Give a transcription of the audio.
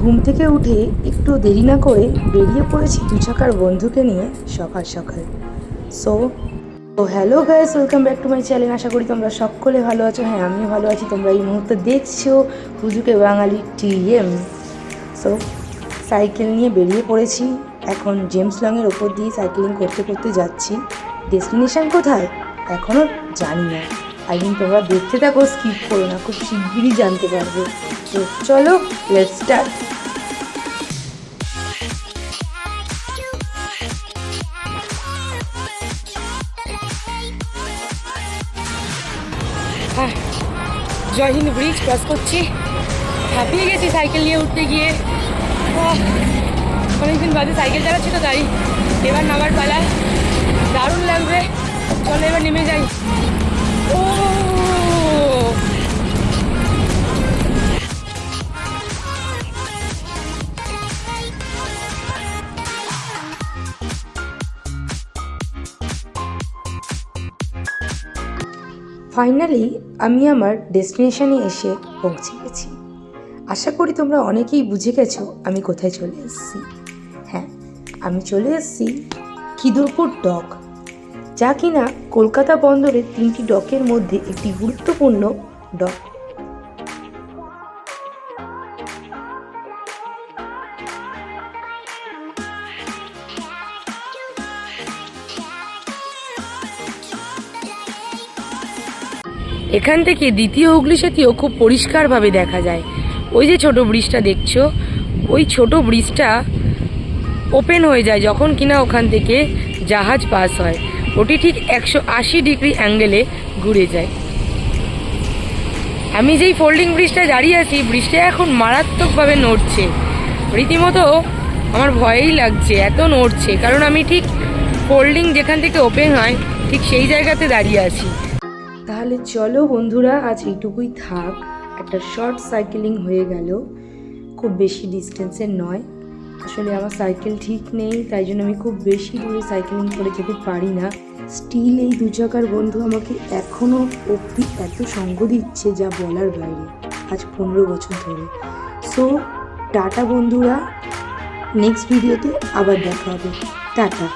ঘুম থেকে উঠে একটু দেরি না করে বেরিয়ে পড়েছি দু চাকার বন্ধুকে নিয়ে সকাল সকাল। তো hello guys, welcome back to my channel. আশা করি তোমরা সকলে ভালো আছো। হ্যাঁ, আমিও ভালো আছি। তোমরা এই মুহূর্তে দেখছো হুজুকে বাঙালি টিএম। সো সাইকেল নিয়ে বেরিয়ে পড়েছি। এখন জেমস লংয়ের ওপর দিয়ে সাইকেলিং করতে করতে যাচ্ছি। ডেস্টিনেশন কোথায় এখনও জানি না। তোমরা দেখতে থাকো, স্কিপ করো না, খুব শিগগিরই জানতে পারবে। তো চলো, let's start. Jai Hind bridge cross করছি। হাঁপিয়ে গেছি সাইকেল নিয়ে উঠতে গিয়ে। অনেকদিন বাদে সাইকেল চালাচ্ছি তো তাই। এবার নামার পালা, দারুণ লাগবে। চলো এবার নেমে যাই। ও ফাইনালি আমি আমার ডেস্টিনেশনে এসে পৌঁছে গেছি। আশা করি তোমরা অনেকেই বুঝে গেছো আমি কোথায় চলে এসেছি। হ্যাঁ, আমি চলে এসেছি খিদুরপুর ডক, যা কিনা কলকাতা বন্দরের 3টি ডকের মধ্যে একটি গুরুত্বপূর্ণ ডক। এখান থেকে দ্বিতীয় হুগলি সেতুও খুব পরিষ্কারভাবে দেখা যায়। ওই যে ছোট ব্রিজটা দেখছো, ওই ছোট ব্রিজটা ওপেন হয়ে যায় যখন কিনা ওখান থেকে জাহাজ পাস হয়। ওটি ঠিক 180 ডিগ্রি অ্যাঙ্গেলে ঘুরে যায়। আমি যেই ফোল্ডিং ব্রিজটা দাঁড়িয়ে আছি, ব্রিজটা এখন মারাত্মকভাবে নড়ছে। রীতিমতো আমার ভয়ই লাগছে, এত নড়ছে। কারণ আমি ঠিক ফোল্ডিং যেখান থেকে ওপেন হয় ঠিক সেই জায়গাতে দাঁড়িয়ে আছি। তাহলে চলো বন্ধুরা, আজ এইটুকুই থাক। একটা শর্ট সাইকেলিং হয়ে গেল, খুব বেশি ডিস্টেন্সের নয়। আসলে আমার সাইকেল ঠিক নেই, তাই জন্য আমি খুব বেশি দূরে সাইকেলিং করে যেতে পারি না। স্টিল এই দু চাকার বন্ধু আমাকে এখনও অবধি এত সঙ্গ দিচ্ছে যা বলার বাইরে, আজ 15 বছর ধরে। সো টাটা বন্ধুরা, নেক্সট ভিডিওতে আবার দেখা হবে। টাটা।